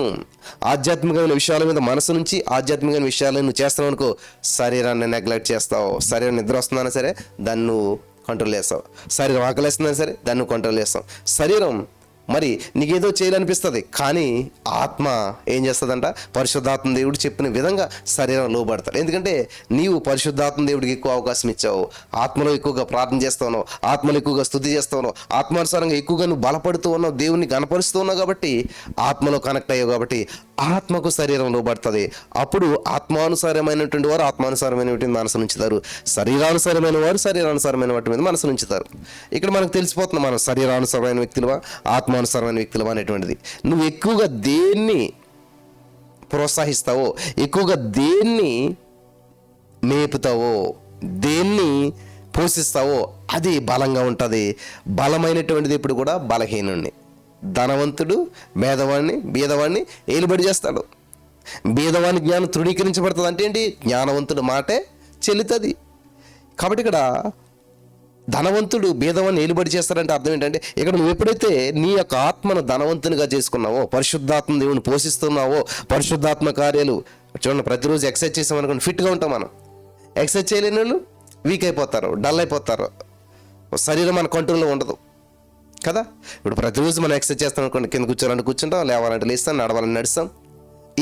ఆధ్యాత్మికమైన విషయాల మీద మనసు నుంచి ఆధ్యాత్మికమైన విషయాలను నువ్వు చేస్తావు అనుకో, శరీరాన్ని నెగ్లెక్ట్ చేస్తావు. శరీరం నిద్ర వస్తుందన్నా సరే దాన్ని నువ్వు కంట్రోల్ చేస్తావు, శరీరం ఆకలిస్తుందన్నా సరే దాన్ని నువ్వు కంట్రోల్ చేస్తావు. శరీరం మరి నీకేదో చేయాలనిపిస్తుంది, కానీ ఆత్మ ఏం చేస్తుందంట? పరిశుద్ధాత్మ దేవుడు చెప్పిన విధంగా శరీరం లోబడతాడు. ఎందుకంటే నీవు పరిశుద్ధాత్మ దేవుడికి ఎక్కువ అవకాశం ఇచ్చావు, ఆత్మలో ఎక్కువగా ప్రార్థన చేస్తూ ఉన్నావు, ఆత్మలో ఎక్కువగా స్తుతి చేస్తూ ఉన్నావు, ఆత్మానుసారంగా ఎక్కువగా నువ్వు బలపడుతూ ఉన్నావు, దేవుణ్ణి గణపరుస్తూ ఉన్నావు. కాబట్టి ఆత్మలో కనెక్ట్ అయ్యావు, కాబట్టి ఆత్మకు శరీరం లోబడుతుంది. అప్పుడు ఆత్మానుసారమైనటువంటి వారు ఆత్మానుసారమైనటువంటి మనసు ఉంచుతారు, శరీరానుసారమైన వారు శరీరానుసారమైన వాటి మీద మనసు ఉంచుతారు. ఇక్కడ మనకు తెలిసిపోతుంది మనం శరీరానుసారమైన వ్యక్తులవా, ఆత్మానుసారమైన వ్యక్తులవా అనేటువంటిది. నువ్వు ఎక్కువగా దేన్ని ప్రోత్సహిస్తావో, ఎక్కువగా దేన్ని మేపుతావో, దేన్ని పోషిస్తావో అది బలంగా ఉంటుంది. బలమైనటువంటిది ఇప్పుడు కూడా బలహీనుణ్ణి, ధనవంతుడు బీదవాడిని ఏలుబడి చేస్తాడు. బీదవాని జ్ఞానం తృణీకరించబడుతుంది అంటే ఏంటి? జ్ఞానవంతుడు మాటే చెల్లుతుంది. కాబట్టి ఇక్కడ ధనవంతుడు బీదవాన్ని ఏలుబడి చేస్తాడంటే అర్థం ఏంటంటే, ఇక్కడ నువ్వు ఎప్పుడైతే నీ యొక్క ఆత్మను ధనవంతునిగా చేసుకున్నావో, పరిశుద్ధాత్మ దేవుని పోషిస్తున్నావో, పరిశుద్ధాత్మ కార్యాలు చూడండి, ప్రతిరోజు ఎక్సర్సైజ్ చేసామనుకోండి ఫిట్గా ఉంటాం మనం. ఎక్సర్సైజ్ చేయలేని వాళ్ళు వీక్ అయిపోతారు, డల్ అయిపోతారు, శరీరం మన కంట్రోల్లో ఉండదు కదా. ఇప్పుడు ప్రతిరోజు మనం ఎక్సర్సైజ్ చేస్తాం అనుకోండి, కింద కూర్చోవాలంటే కూర్చుంటాం, లేవాలంటే లేస్తాం, నడవాలని నడుస్తాం,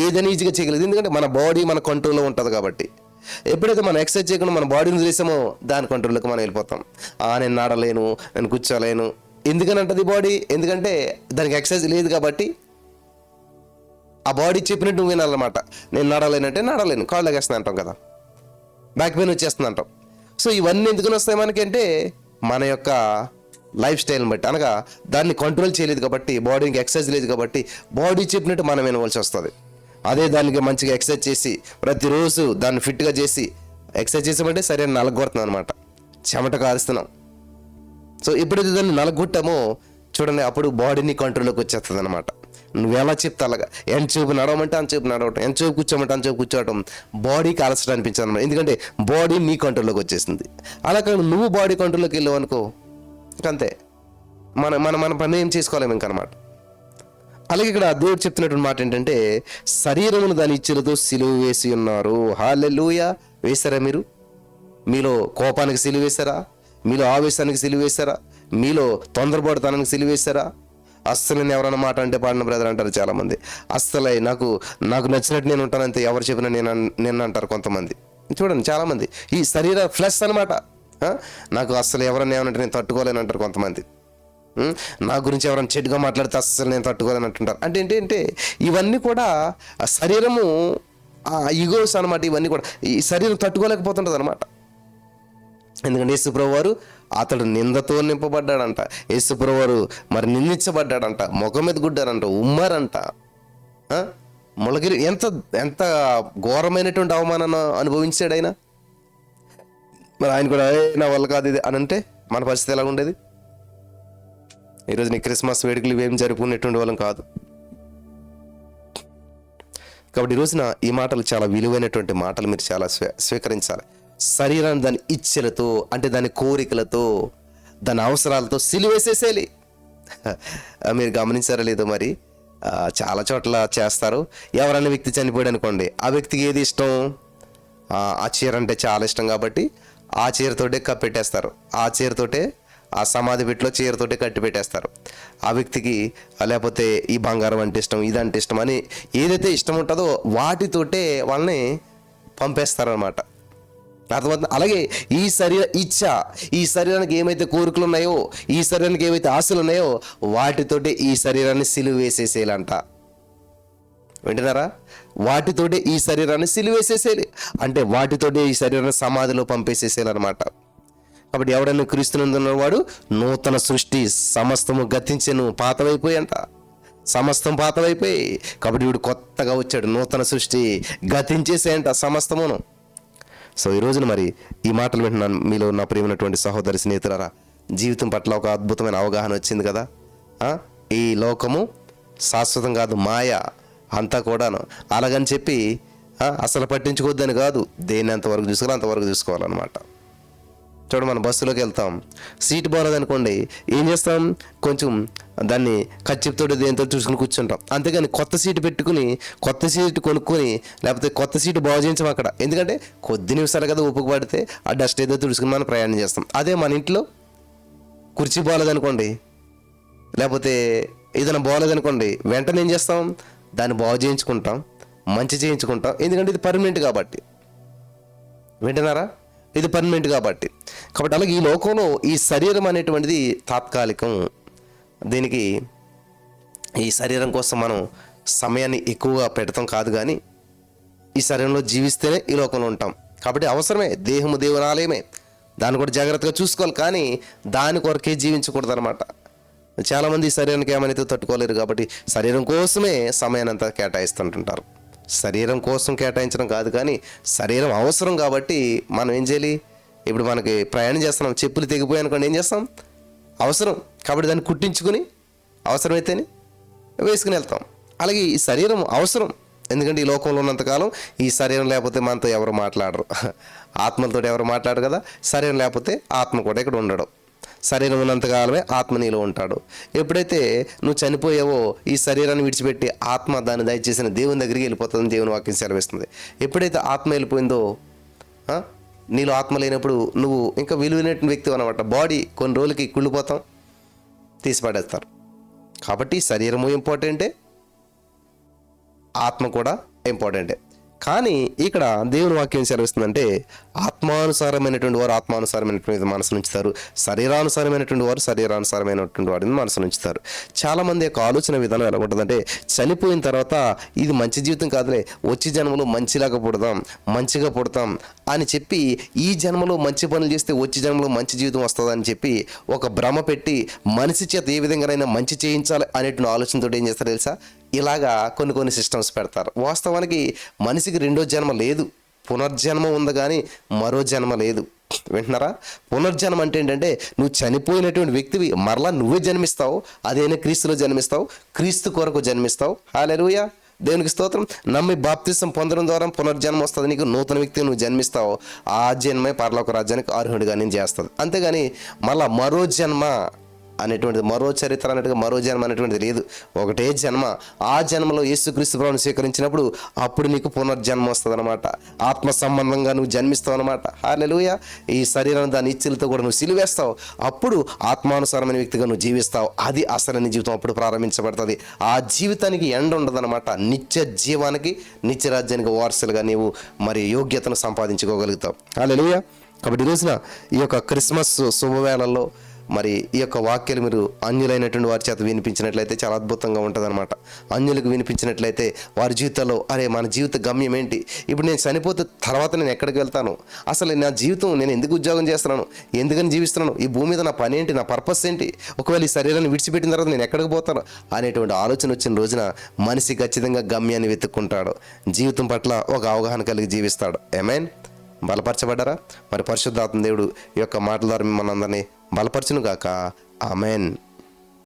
ఏదైనా ఈజీగా చేయగలదు. ఎందుకంటే మన బాడీ మన కంట్రోల్లో ఉంటుంది. కాబట్టి ఎప్పుడైతే మనం ఎక్సర్సైజ్ చేయకుండా మన బాడీని వదిలేసామో దాని కంట్రోల్లోకి మనం వెళ్ళిపోతాం. నేను నడలేను, నేను కూర్చోలేను, ఎందుకని అంటది బాడీ? ఎందుకంటే దానికి ఎక్సర్సైజ్ లేదు కాబట్టి ఆ బాడీ చెప్పినట్టు నువ్వు వినాలన్నమాట. నేను నడలేనంటే నడలేను, కాళ్ళు లాగేస్తుంది అంటాం కదా, బ్యాక్ పెయిన్ వచ్చేస్తుంది అంటాం. సో ఇవన్నీ ఎందుకని వస్తాయి మనకంటే మన యొక్క లైఫ్ స్టైల్ని బట్టి, అనగా దాన్ని కంట్రోల్ చేయలేదు కాబట్టి, బాడీకి ఎక్సర్సైజ్ లేదు కాబట్టి బాడీ చెప్పినట్టు మనం వినవలసి వస్తుంది. అదే దానికి మంచిగా ఎక్సర్సైజ్ చేసి ప్రతిరోజు దాన్ని ఫిట్గా చేసి, ఎక్సర్సైజ్ చేసామంటే సరైన నలగొడుతున్నాం అనమాట, చెమట కారుస్తున్నాం. సో ఎప్పుడైతే దాన్ని నలగొట్టామో చూడండి, అప్పుడు బాడీని కంట్రోల్లోకి వచ్చేస్తుంది అనమాట. నువ్వు ఎలా చెప్తే అలాగా, ఎంత చూపు నడవమంటే అంత చూపు నడవటం, ఎంత చూపు కూర్చోమంటే అంత చూపు కూర్చోవటం, బాడీకి అలసట అనిపించదు అనమాట. ఎందుకంటే బాడీ నీ కంట్రోల్లోకి వచ్చేసింది. అలా కానీ నువ్వు బాడీ కంట్రోల్లోకి వెళ్ళావు అనుకో, ఇంకంతే, మన మన మన పని ఏం చేసుకోలేము ఇంకనమాట. అలాగే ఇక్కడ దేవుడు చెప్తున్నటువంటి మాట ఏంటంటే, శరీరమును దాని ఇచ్చులతో సిలువ వేసి ఉన్నారు. హల్లెలూయా. వేశారా మీరు? మీలో కోపానికి సిలువ వేశారా? మీలో ఆవేశానికి సిలువ వేశారా? మీలో తొందరపడతానికి సిలువ వేశారా? అస్సలు నేను ఎవరైనా మాట అంటే పాడిన బ్రదర్ అంటారు చాలామంది. అస్సలే నాకు నచ్చినట్టు నేను ఉంటానంతే, ఎవరు చెప్పినా నేను అంటారు కొంతమంది. చూడండి చాలామంది ఈ శరీర ఫ్లెష్ అనమాట. నాకు అస్సలు ఎవరైనా ఏమనంటే నేను తట్టుకోలేను అంటారు కొంతమంది. నా గురించి ఎవరైనా చెడుగా మాట్లాడితే అస్సలు నేను తట్టుకోలేని అంటుంటారు. అంటే ఏంటంటే ఇవన్నీ కూడా ఆ శరీరము, ఆ ఈగోస్ అనమాట. ఇవన్నీ కూడా ఈ శరీరం తట్టుకోలేకపోతుంటుంది అనమాట. ఎందుకంటే యేసుప్రభు వారు అతడు నిందతో నింపబడ్డాడంట. యేసుప్రభు వారు మరి నిందించబడ్డాడంట, ముఖం మీద గుడ్డారంట, ఉమ్మారంట, మొలగిరి. ఎంత ఎంత ఘోరమైనటువంటి అవమానాన్ని అనుభవించాడు ఆయన. మరి ఆయన కూడా నా వల్ల కాదు ఇది అని అంటే మన పరిస్థితి ఎలా ఉండేది? ఈరోజు నీ క్రిస్మస్ వేడుకలు ఇవేం జరుపుకునేటువంటి వాళ్ళం కాదు. కాబట్టి ఈ రోజున ఈ మాటలు చాలా విలువైనటువంటి మాటలు, మీరు చాలా స్వీకరించాలి. శరీరాన్ని దాని ఇచ్ఛలతో, అంటే దాని కోరికలతో, దాని అవసరాలతో సిలువేసేసేయాలి. మీరు గమనించారా లేదో మరి, చాలా చోట్ల చేస్తారు. ఎవరైనా వ్యక్తి చనిపోయాడు అనుకోండి, ఆ వ్యక్తికి ఏది ఇష్టం? ఆ చీర అంటే చాలా ఇష్టం కాబట్టి ఆ చీరతోటే కప్పెట్టేస్తారు. ఆ చీరతోటే, ఆ సమాధి పెట్టిలో చీరతోటే కట్టి పెట్టేస్తారు ఆ వ్యక్తికి. లేకపోతే ఈ బంగారం అంటే ఇష్టం, ఇదంటే ఇష్టం అని ఏదైతే ఇష్టం ఉంటుందో వాటితోటే వాళ్ళని పంపేస్తారనమాట. అర్థమవుతుంది? అలాగే ఈ శరీర ఇచ్ఛ, ఈ శరీరానికి ఏమైతే కోరికలు ఉన్నాయో, ఈ శరీరానికి ఏవైతే ఆశలు ఉన్నాయో వాటితోటే ఈ శరీరాన్ని సిలువ వేసేసేయాలంట. వింటున్నారా? వాటితోటే ఈ శరీరాన్ని సిలువ వేసేసేయాలి అంటే వాటితోటే ఈ శరీరాన్ని సమాధిలో పంపేసేసేయాలన్నమాట. కాబట్టి ఎవడైనా క్రీస్తునందున్నవాడు నూతన సృష్టి, సమస్తము గతించెను, పాతవైపోయి అంట, సమస్తం పాతవైపోయి. కాబట్టి వీడు కొత్తగా వచ్చాడు, నూతన సృష్టి, గతించేసేయంట సమస్తమును. సో ఈ రోజున మరి ఈ మాటలు వింటున్నాను మీలో నా ప్రియమైనటువంటి సహోదరి స్నేహితులారా, జీవితం పట్ల ఒక అద్భుతమైన అవగాహన వచ్చింది కదా. ఈ లోకము శాశ్వతం కాదు, మాయ అంతా కూడాను. అలాగని చెప్పి అసలు పట్టించుకోవద్దని కాదు, దేన్ని ఎంతవరకు చూసుకోవాలి అంతవరకు చూసుకోవాలన్నమాట. చూడ మనం బస్సులోకి వెళ్తాం, సీట్ బాగాలేదనుకోండి ఏం చేస్తాం, కొంచెం దాన్ని కచ్చిపుతో దేంతో చూసుకుని కూర్చుంటాం. అంతేగాని కొత్త సీటు పెట్టుకుని, కొత్త సీటు కొనుక్కొని, లేకపోతే కొత్త సీటు బాగు చేయించాం అక్కడ. ఎందుకంటే కొద్ది నిమిషాలు కదా ఊపుకు పడితే ఆ డస్ట్ ఏదో తుడుచుకుని మనం ప్రయాణం చేస్తాం. అదే మన ఇంట్లో కుర్చీ బాగాలేదనుకోండి, లేకపోతే ఏదైనా బాగాలేదనుకోండి, వెంటనే ఏం చేస్తాం, దాన్ని బాగు చేయించుకుంటాం, మంచి చేయించుకుంటాం. ఎందుకంటే ఇది పర్మనెంట్ కాబట్టి. వింటున్నారా? ఇది పర్మనెంట్ కాబట్టి. అలాగే ఈ లోకంలో ఈ శరీరం అనేటువంటిది తాత్కాలికం. దీనికి, ఈ శరీరం కోసం మనం సమయాన్ని ఎక్కువగా పెడతాం కాదు, కానీ ఈ శరీరంలో జీవిస్తేనే ఈ లోకంలో ఉంటాం. కాబట్టి అవసరమే, దేహము దేవుని ఆలయమే, దాన్ని కూడా జాగ్రత్తగా చూసుకోవాలి. కానీ దాని కొరకే జీవించకూడదు అనమాట. చాలామంది ఈ శరీరానికి ఏమైనా తట్టుకోలేరు కాబట్టి శరీరం కోసమే సమయాన్ని అంతా కేటాయిస్తుంటుంటారు. శరీరం కోసం కేటాయించడం కాదు, కానీ శరీరం అవసరం కాబట్టి మనం ఏం చేయాలి? ఇప్పుడు మనకి ప్రయాణం చేస్తున్నాం, చెప్పులు తెగిపోయాయి అనుకోండి, ఏం చేస్తాం? అవసరం కాబట్టి దాన్ని కుట్టించుకుని అవసరమైతేనే వేసుకుని వెళ్తాం. అలాగే ఈ శరీరం అవసరం, ఎందుకంటే ఈ లోకంలో ఉన్నంతకాలం ఈ శరీరం లేకపోతే మనతో ఎవరు మాట్లాడరు, ఆత్మలతో ఎవరు మాట్లాడరు కదా. శరీరం లేకపోతే ఆత్మ కూడా ఇక్కడ ఉండడం. శరీరం ఉన్నంతకాలమే ఆత్మ నీలో ఉంటాడు. ఎప్పుడైతే నువ్వు చనిపోయావో ఈ శరీరాన్ని విడిచిపెట్టి ఆత్మ దాన్ని దయచేసిన దేవుని దగ్గరికి వెళ్ళిపోతుందని దేవుని వాక్యం సెలవిస్తుంది. ఎప్పుడైతే ఆత్మ వెళ్ళిపోయిందో, నీలో ఆత్మ లేనప్పుడు నువ్వు ఇంకా విలువైన వ్యక్తి అనమాట. బాడీ కొన్ని రోజులకి కుళ్ళిపోతాం, తీసిపడేస్తారు. కాబట్టి శరీరము ఇంపార్టెంటే, ఆత్మ కూడా ఇంపార్టెంటే. కానీ ఇక్కడ దేవుని వాక్యం సెలవిస్తుందంటే, ఆత్మానుసారమైనటువంటి వారు ఆత్మానుసారమైనటువంటి మనసు ఉంచుతారు, శరీరానుసారమైనటువంటి వారు శరీరానుసారమైనటువంటి వారిని మనసు ఉంచుతారు. చాలామంది యొక్క ఆలోచన విధానం ఎలా ఉంటుందంటే, చనిపోయిన తర్వాత ఇది మంచి జీవితం కాదులే, వచ్చే జన్మలో మంచిలాగా పుడతాం, మంచిగా పుడతాం అని చెప్పి, ఈ జన్మలో మంచి పనులు చేస్తే వచ్చే జన్మలో మంచి జీవితం వస్తుందని చెప్పి ఒక భ్రమ పెట్టి మనిషి చేత ఏ విధంగానైనా మంచి చేయించాలి అనేటువంటి ఆలోచనతో ఏం చేస్తారు తెలుసా? ఇలాగా కొన్ని సిస్టమ్స్ పెడతారు. వాస్తవానికి మనిషికి రెండో జన్మ లేదు, పునర్జన్మ ఉంది కానీ మరో జన్మ లేదు. వింటున్నారా? పునర్జన్మ అంటే ఏంటంటే నువ్వు చనిపోయినటువంటి వ్యక్తివి మరలా నువ్వే జన్మిస్తావు, అదైనా క్రీస్తులో జన్మిస్తావు, క్రీస్తు కొరకు జన్మిస్తావు. హల్లెలూయా, దేవునికి స్తోత్రం. నమ్మి బాప్తిసం పొందడం ద్వారా పునర్జన్మ వస్తుంది, నీకు నూతన వ్యక్తి నువ్వు జన్మిస్తావు. ఆ జన్మే పరలోక రాజ్యానికి అర్హుడిగా నేను చేస్తుంది. అంతేగాని మళ్ళా మరో జన్మ అనేటువంటిది, మరో చరిత్ర అనేట్టుగా మరో జన్మ అనేటువంటిది లేదు. ఒకటే జన్మ. ఆ జన్మలో యేసుక్రీస్తు ప్రభువుని స్వీకరించినప్పుడు అప్పుడు నీకు పునర్జన్మ వస్తుంది అనమాట. ఆత్మ సంబంధంగా నువ్వు జన్మిస్తావు అనమాట. హల్లెలూయా. ఈ శరీరాన్ని దాని ఇచ్చలతో కూడా నువ్వు సిలువేస్తావు. అప్పుడు ఆత్మానుసారమైన వ్యక్తిగా నువ్వు జీవిస్తావు. అది అసలైన జీవితం అప్పుడు ప్రారంభించబడుతుంది. ఆ జీవితానికి ఎండ ఉండదన్నమాట. నిత్య జీవానికి, నిత్య రాజ్యానికి వారసులుగా నీవు మరి యోగ్యతను సంపాదించుకోగలుగుతావు. హల్లెలూయా. కాబట్టి ఈ రోజున ఈ యొక్క క్రిస్మస్ శుభవేళల్లో మరి ఈ యొక్క వాక్యాలు మీరు అన్యులైనటువంటి వారి చేత వినిపించినట్లయితే చాలా అద్భుతంగా ఉంటుంది అనమాట. అన్యులకు వినిపించినట్లయితే వారి జీవితంలో అరే మన జీవిత గమ్యం ఏంటి, ఇప్పుడు నేను చనిపోతే తర్వాత నేను ఎక్కడికి వెళ్తాను, అసలు నా జీవితం నేను ఎందుకు ఉద్యోగం చేస్తున్నాను, ఎందుకని జీవిస్తున్నాను, ఈ భూమి మీద నా పని ఏంటి, నా పర్పస్ ఏంటి, ఒకవేళ ఈ శరీరాన్ని విడిచిపెట్టిన తర్వాత నేను ఎక్కడికి పోతాను అనేటువంటి ఆలోచన వచ్చిన రోజున మనిషి ఖచ్చితంగా గమ్యాన్ని వెతుక్కుంటాడు, జీవితం పట్ల ఒక అవగాహన కలిగి జీవిస్తాడు. ఆమేన్. బలపరచబడ్డారా? మరి పరిశుద్ధాత్మ దేవుడు ఈ యొక్క మాటల ద్వారా మిమ్మల్ని అందరినీ బలపరచును గాక. ఆమేన్.